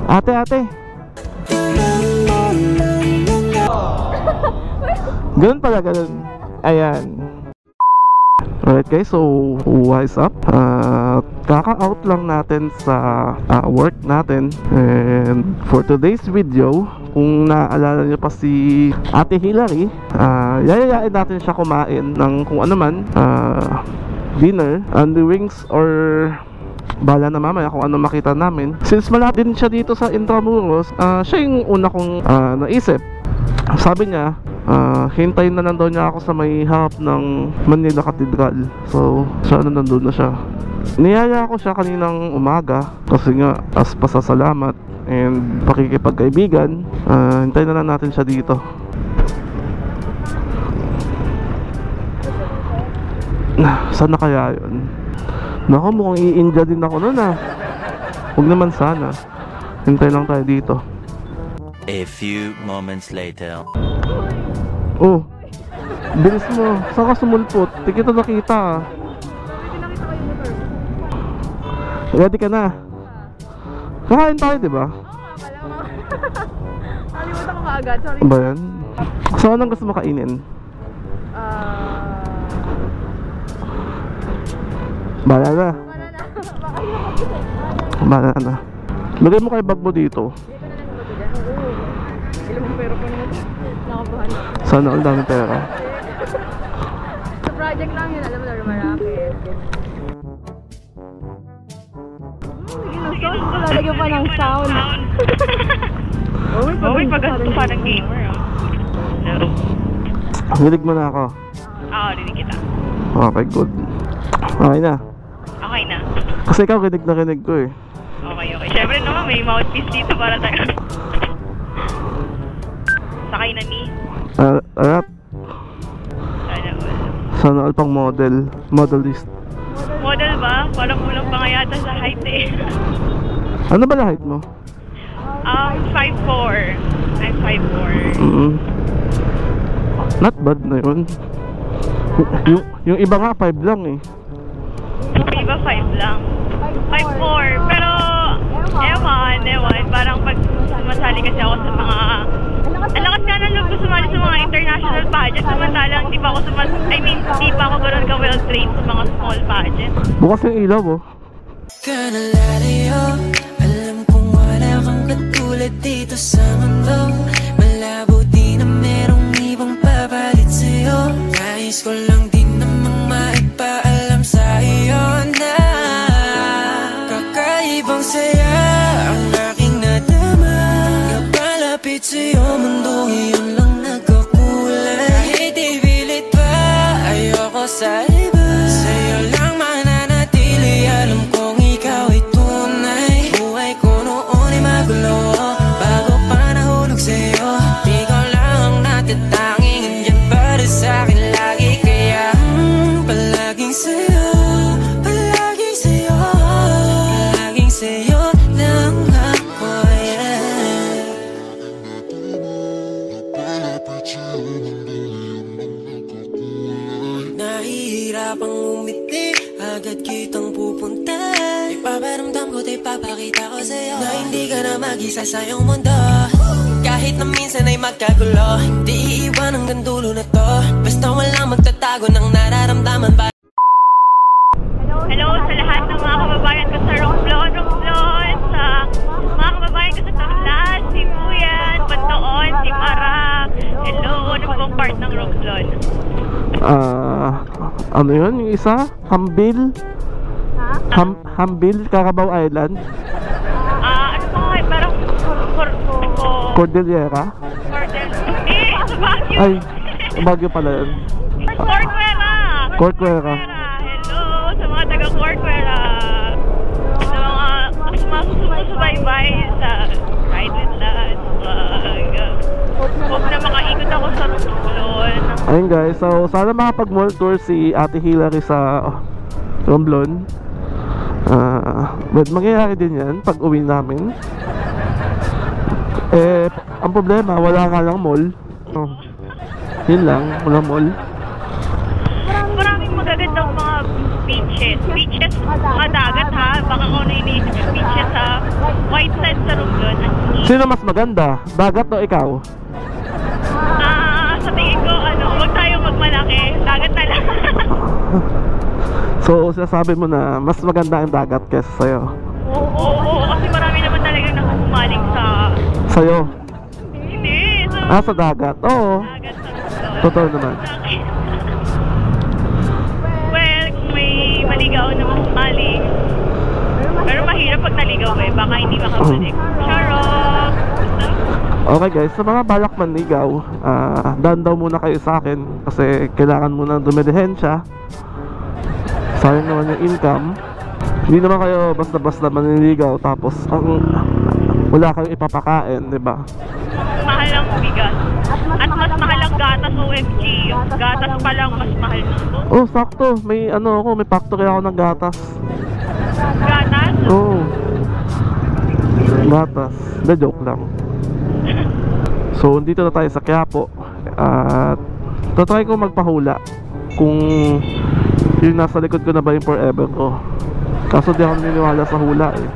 Ate. Ganun pala, ganun. Ayan. Alright guys, so what's up? Kaka-out lang natin sa work natin. And for today's video, kung naaalala nyo pa si Ate Hillary, yayayain natin siya kumain ng kung ano man, dinner, only wings or bala na mamaya kung ano makita namin. Since malapit din siya dito sa Intramuros, siya yung una kong naisip. Sabi niya, hintayin na lang daw niya ako sa may harap ng Manila Cathedral. So siya na nandun na siya. Niyaya ko siya kaninang umaga kasi nga as pasasalamat and pakikipagkaibigan. Hintayin na lang natin siya dito. Sana kaya yun? Naku, mukhang i-enjoy din ako nun Huwag naman sana. Hintay lang tayo dito. A few moments later. Oh, bilis mo. Saan ka sumulpot? Di kita nakita Ready ka na? Kakain tayo, diba? Kalimutan ko kaagad, sorry. Ba yan? So anong gusto mo kainin? Banana. Banana. Lagay mo kay bag mo dito. Sana all dami pera. Sa project lang yun, alam mo na marami. Lalagyan pa ng sound. May pag-gasto pa ng gamer. Hilig mo na ako. Oo, rinig kita. Okay, good. Okay na. Okay na. Kasi ikaw rinig na rinig ko Okay. Siyempre naman, may mouthpiece dito para tayo. Sakay na ni. Arap. Sana all pang model. Modelist. Model ba? Parang kulang pa nga yata sa height Ano ba na height mo? 5'4". I'm 5'4". Not bad na yun. Yung iba nga 5 lang Yung iba 5 lang. 5'4". Pero ewan. Parang pag sumasali kasi ako sa mga... Ang lakas nga na loob ko sumali sa mga international pageants. Samantalang di pa ako di pa ako gano'n ka well trained sa mga small pageants. Bukas yung ilaw Alam kong wala kang katulad dito sa mundo. Malabo din na merong ibang papalit sa'yo. Nais ko lang din namang maipaalam sa iyo na kakaibang saya ang aking nadama. Kapalapit sa'yo mundo ngayon lang nagkakulay. Kahit ipilit pa ayoko sa iba. Sa'yo lang mananatili. Alam kong ikaw ay tunay. Buhay ko noon ay magulo bago pa nahulog sa'yo. Ikaw lang ang natatanging andyan para sa'kin lagi. Kaya palaging sa'yo, palaging sa'yo, palaging sa'yo lang ako, Nahihirapang umiti, agad kitang pupunta. Ipaparamdam ko, ipapakita ko sa'yo na hindi ka na mag-isa sa iyong mundo. Kahit na minsan ay magkagulo, hindi iiwan hanggang dulo na to. Basta walang magtatago ng nararamdaman ba. Hello sa lahat ng mga kababayan ko sa Romblon, sa mga kababayan ko sa Taclas, Sibuyan, Bantoon, Timara. Hello, ano pong part ng Romblon? Ano yun? Yung isa? Hambil? Hambil, Carabao Island? Ano po nga, parang Cordillera? Sa Baguio. Ay, Baguio pala yun. Corcuera. Hello sa mga taga Corcuera. Sa mga sumusubaybay sa Ride with Lads. Huwag na makaikot ako sa Romblon. Ayun guys, so sana makapag-mall tour si Ate Hillary sa Romblon. But mangyayari din yan pag uwi namin. Ang problema, wala nga lang mall. Yun lang, wala mall. Maraming magagandang mga beaches, mga dagat ha. Baka kung ano iniisip yung beaches sa White Sands sa Romblon. Sino mas maganda? Dagat o ikaw? Sa tingin ko, wag tayong magmalaki. Dagat na lang. So, sinasabi mo na mas maganda ang dagat kesa sa'yo? Oo, kasi marami naman talagang nakukumaling sa... Sa'yo? Hindi. Sa dagat? Oo. Dagat na. Totoo naman. Well, kung may maligaw na makumaling. Pero mahirap pag naligaw baka hindi makabalik. Charot! Okay guys, sa mga balak manligaw, daan daw muna kayo sa akin kasi kailangan muna dumidehensya. Sayang naman yung income. Hindi naman kayo basta-basta manliligaw tapos wala kayong ipapakain, di ba? Mahal ang bigas. At mas mahal ang gatas, OMG. Gatas pa lang mas mahal nito. Oh, sakto. May may factory ako ng gatas. Gatas? Oo. Gatas. Hindi, joke lang. So, dito na tayo sa Quiapo. At tatry ko magpahula kung yung nasa likod ko na ba yung forever ko. Kaso di ako naniniwala sa hula eh.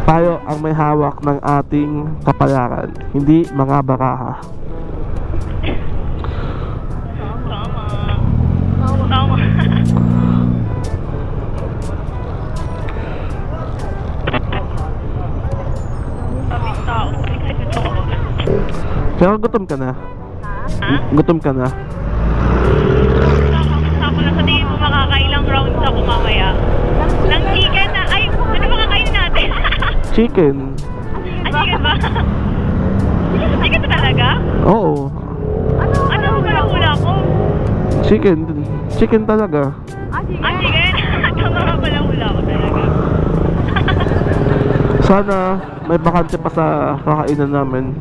Tayo ang may hawak ng ating kapalaran, hindi mga baraha. Tama. Sabing tao. Pero gutom ka na? Ha? Gutom ka na? Ako na sa tingin mo makakailang rounds ako mamaya. Ng chicken na. Ay, ano makakain natin? Chicken. Chicken ba? Chicken ba talaga? Oo. Ano hula ko? Chicken talaga. Chicken? Tama pala hula ko talaga. Sana may bakante pa sa kakainan namin.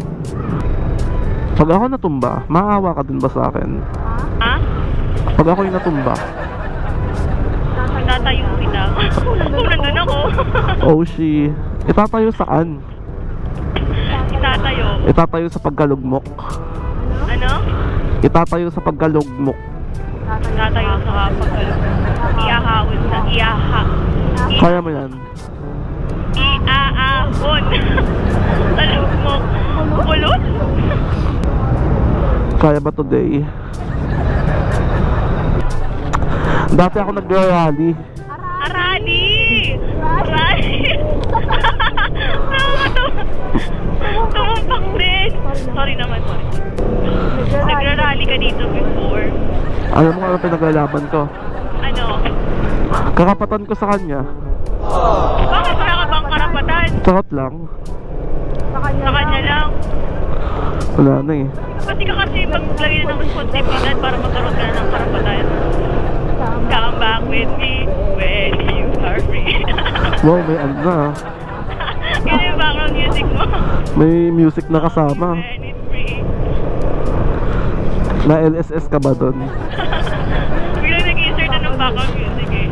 Pag ako natumba, maawa ka din ba sa akin? Ha? Pag ako yung natumba. Tatayo kita. Kung nandun ako. Oh, itatayo saan? Itatayo. Itatayo sa pagkalugmok. Ano? Itatayo sa pagkalugmok. Itatayo sa pagkalugmok. Iahawin sa Kaya mo yan? Iaahon. Sa lugmok. Kulot? Kaya ba today? Dati ako nag-rally. Rally! Tumumpak din. Sorry naman. Nagra-rally ka dito before. Alam mo ano pinaglalaban ko? Ano? Karapatan ko sa kanya. Bakit wala ka bang karapatan? Charot lang. Sa kanya lang. Wala na eh. Pati ka kasi maglagay na ng responsibilidad para magkaroon ka na ng karapatan. Come back with me when you are free. Wow, may ano na. Yan yung background music mo. May music na kasama. When it's free. Na LSS ka ba doon? Biglang nag-insert na ng background music eh.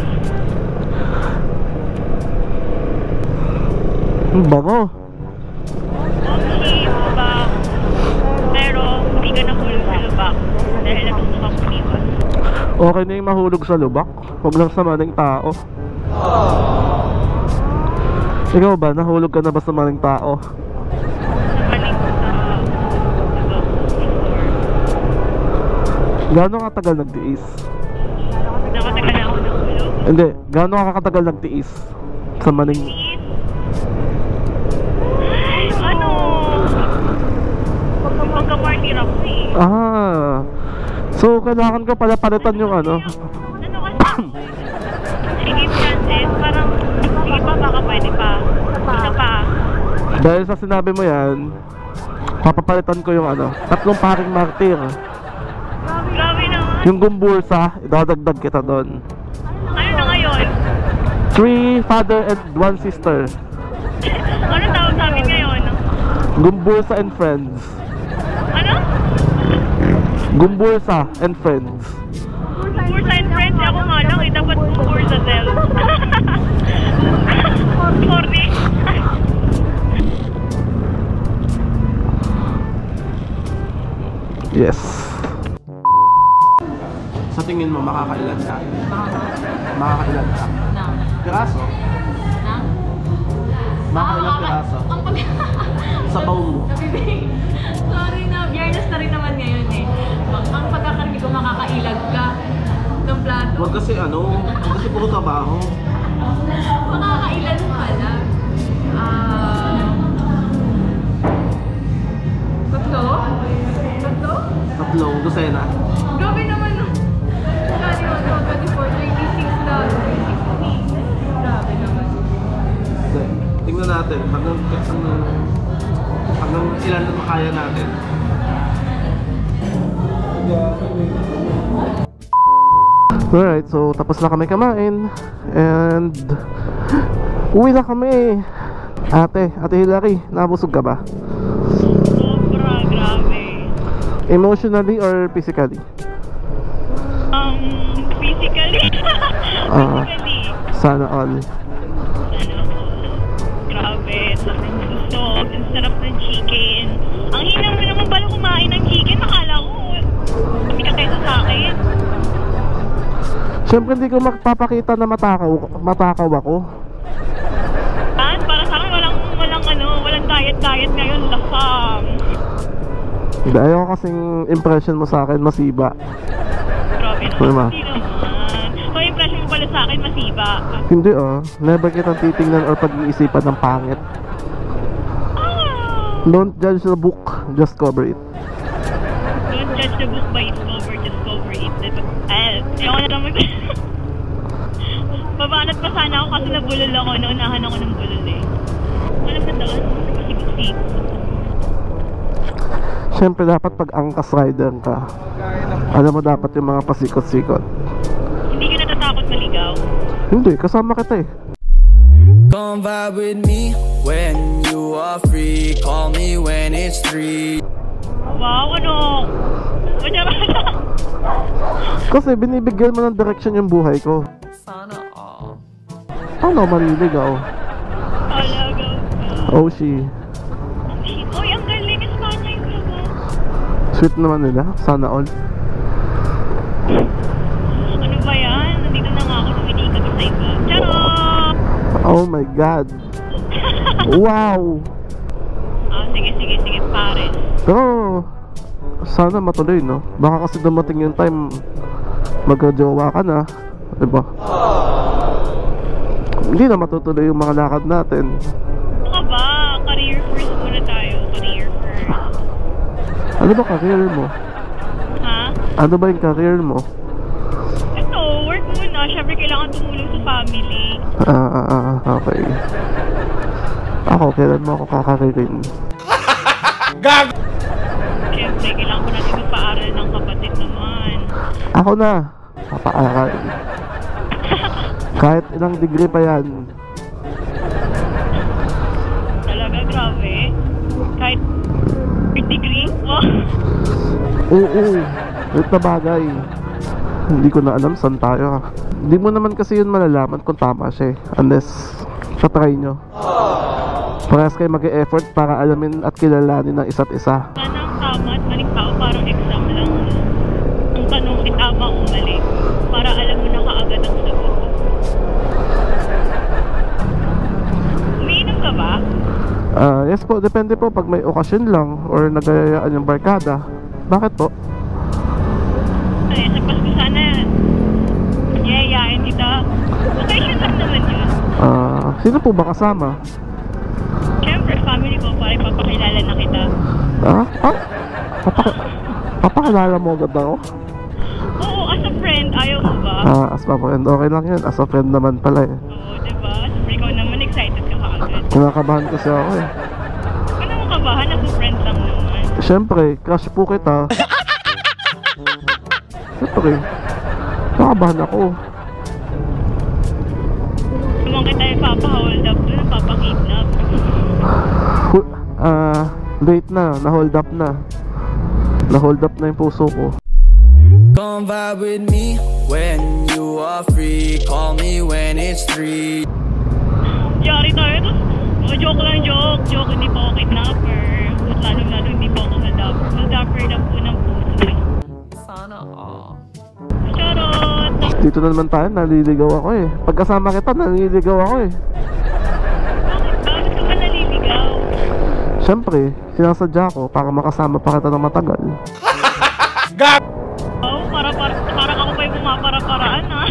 Bango. Okay, lubak. Pero hindi ka nahulog sa lubak dahil natuto kang umiwas. Okay na yung mahulog sa lubak. Huwag lang sa maling tao. Ikaw ba? Nahulog ka na ba sa maling tao? Maling sa lubak. Gaano katagal nagtiis? Nakatagal na ako nahulog. Hindi. Gaano katagal nagtiis sa maling... Ano? Pagka-martyr ako eh. So kailangan ko pala palitan yung ano. Ano kasi? Sige chances, parang sige pa, baka pwede pa. Isa pa. Dahil sa sinabi mo yan, papapalitan ko yung ano, 3 paring martir. Grabe naman. Yung gumbursa, idadagdag kita doon. Ano na ngayon? 3 father and 1 sister. Ano tawag sa amin ngayon? Gumbursa and friends. Ano? Gumbursa and friends. Gumbursa and friends, ako nga lang eh, dapat gumbursa self. Sorry. Yes. Sa tingin mo, makakailan ka? Makakailan ka? Piraso? Makakailan piraso? Huwag kasi puro trabaho. Makakailan pala? Tatlo? Tatlo, dosena. Grabe naman. Kani mo, 24, 26 na. 60. Grabe naman. Hindi. Tingnan natin hanggang ilan na makaya natin. Alright, so tapos na kami kumain and uwi na kami. Ate Hilary, nabusog ka ba? Sobra, grabe. Emotionally or physically? Physically. Physically. Sana all. Grabe, sobrang busog. Ang sarap ng chicken. Ang hina mo naman pala kumain ng chicken. Nakala ko, hindi ka kayo sa akin. Siyempre hindi ko magpapakita na matakaw ako. Para sa akin, walang diet ngayon. Lasam. Hindi, ayaw kasing impression mo sa akin masiba. Grabe naman. Hindi naman. So, impression mo pala sa akin masiba. Hindi never kitang titingnan or pag-iisipan ng pangit. Don't judge the book, just cover it. Don't judge the book by its cover, just cover it. Ayaw na naman. Babanat pa sana ako kasi nabulol ako. Naunahan ako ng bulol eh. Alam na doon? Pasibusik. Siyempre dapat pag angkas rider ka, alam mo dapat yung mga pasikot-sikot. Hindi ka natatakot maligaw? Hindi, kasama kita eh. Come vibe with me when you are free. Call me when it's 3. Wow, ano? Kasi binibigyan mo ng direction yung buhay ko. Sana all. Paano maliligaw? Talaga. Oh, she. Oy, ang galing. Espanya yung gawa. Sweet naman nila, sana all. Ano ba yan? Nandito na nga ako luminikot sa iba. Charot! Oh my God. Wow. Sige, pare. Pero sana matuloy, no? Baka kasi dumating yung time magkajowa ka na, diba? Hindi na matutuloy yung mga lakad natin. Ano ba? Career first muna tayo. Career first. Ano ba career mo? Ha? Ano ba yung career mo? Ito, work muna. Siyempre kailangan tumulong sa family. Okay. Ako, kailan mo ako kakaririn? Gag! Siyempre, kailangan ko natin magpaaral ng kapatid naman. Ako na, papaaral. Kahit ilang degree pa yan. Talaga, grabe. Kahit 8 degree? Oh. Oo, ito na bagay. Hindi ko na alam saan tayo. Hindi mo naman kasi yun malalaman kung tama siya eh, unless tatry nyo. Parehas kayo mag-e-effort para alamin at kilalanin ng isa't isa. Sana ang tama at maling tao parang exam lang. Ang tanong, itama o mali. Para alam mo na kaagad ang sagot. Umiinom ka ba? Yes po, depende po pag may okasyon lang or nagayayaan yung barkada. Bakit po? Ay, sa Pasko sana yayayain kita. Occasion lang naman yun. Sino po ba kasama? Siyempre, family ko para ipapakilala na kita. Papakilala mo agad ako? Oo, as a friend, ayaw mo ba? As a friend, okay lang yun. As a friend naman pala eh. Oo, diba? Siyempre, ikaw naman excited ka kaagad. Kinakabahan kasi ako eh. Ano mo kabahan? As a friend lang naman. Siyempre, crush po kita. Siyempre, nakabahan ako. Naman kita ipapahold up doon, papakidnap. Late na, na-hold up na. Na-hold up na yung puso ko. Come vibe with me when you are free. Call me when it's 3. Yari tayo, tapos joke lang, joke, hindi po ako kidnapper. At lalo hindi po ako holdupper. Holdupper lang po ng puso. Sana all. Charot! Dito na naman tayo, naliligaw ako eh. Pagkasama kita, naliligaw ako eh. Bakit ka ba naliligaw? Siyempre, sinasadya ko para makasama pa kita ng matagal. Gag! Oo, parang ako pa yung pumapara-paraan ha.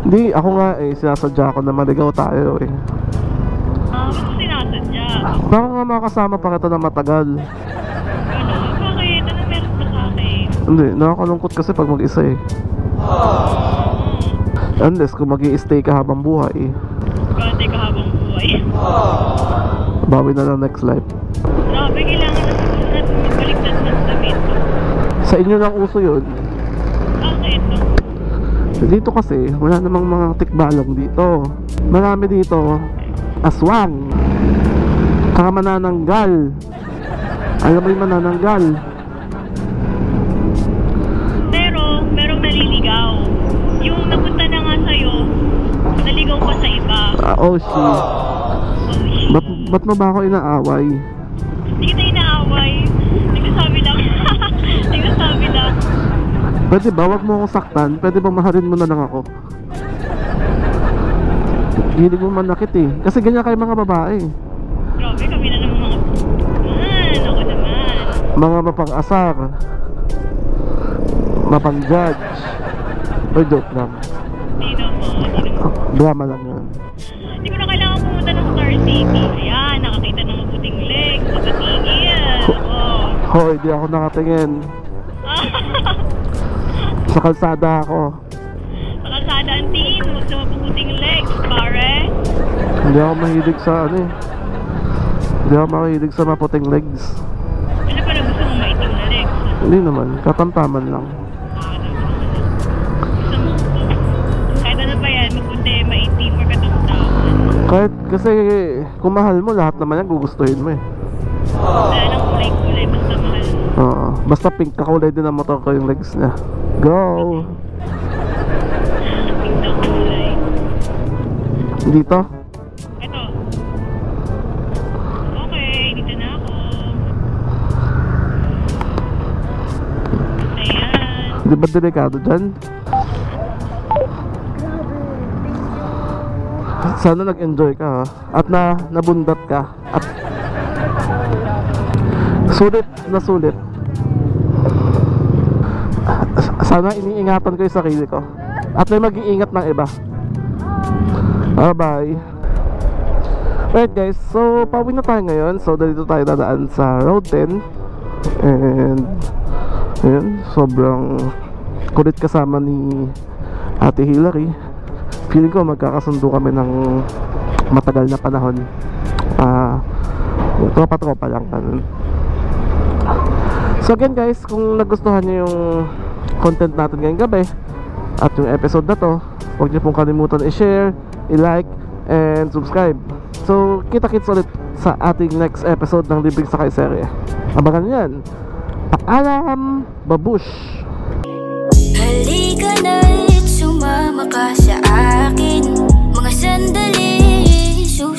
Hindi, ako nga eh, sinasadya ko na maligaw tayo eh. Ba't mo sinasadya? Baka nga makasama pa kita na matagal. Ano? Bakit? Ano meron pa sa akin? Hindi, nakakalungkot kasi pag mag-isa eh. Unless kung mag-i-stay ka habang buhay. Bante ka habang buhay. Bawi na lang next life. Grabe, kailangan na siguro natin magbaliktad ng damit. Sa inyo lang uso yun. Bakit? Dito kasi, wala namang mga tikbalang dito. Marami dito, aswang, saka manananggal. Alam mo yung manananggal? Pero, merong naliligaw. Yung napunta na nga sa'yo, naligaw pa sa iba. Oh shit. Ba't mo ba ako inaaway? Hindi kita inaaway. Nagsasabi lang. Nagsasabi lang. Pwede ba, wag mo akong saktan? Pwede ba mahalin mo na lang ako? Hilig mo manakit eh. Kasi ganyan kayo mga babae. Grabe, kami na naman mga... ako naman. Mga mapang-asar, mapang-judge. O joke lang. Hindi naman. Drama lang yun. Hindi ko na kailangan pumunta ng Star City. Ayan, nakakita ng mabuting legs. Nakatingin. Oh. Hoy, di ako nakatingin. Sa kalsada ako. Sa kalsada ang tingin mo sa mabuting legs, pare. Hindi ako mahilig sa ano eh. Hindi ako mahilig sa maputing legs. Ano pa na gusto mong maitim na legs? Hindi naman, katamtaman lang. Gusto mo? Kahit ano pa yan, maputi, maitim, or katamtaman. Kahit kasi kung mahal mo, lahat naman yan gugustuhin mo eh. Wala nang kulay-kulay, basta mahal mo. Oo, basta pink, kakulay din ang motor ko yung legs niya. Go! Pink na kulay. Dito? Ito. Okay, dito na ako. Ayan. Di ba delikado dyan? Sana nag-enjoy ka ha? At nabundat ka. At sulit na sulit. Sana iniingatan ko yung sarili ko. At may mag-iingat ng iba. Bye bye. Alright guys, so pauwi na tayo ngayon. So dito tayo dadaan sa Road 10. And ayun, sobrang kulit kasama ni Ate Hillary. Feeling ko magkakasundo kami ng matagal na panahon. Tropa-tropa lang ganun. So again guys, kung nagustuhan nyo yung content natin ngayong gabi at yung episode na to, huwag nyo pong kalimutan i-share, i-like, and subscribe. So kita-kits ulit sa ating next episode ng Libreng Sakay Serye. Abangan nyo yan. Paalam, babush! Halika na't sumama ka sa akin. Mga sandali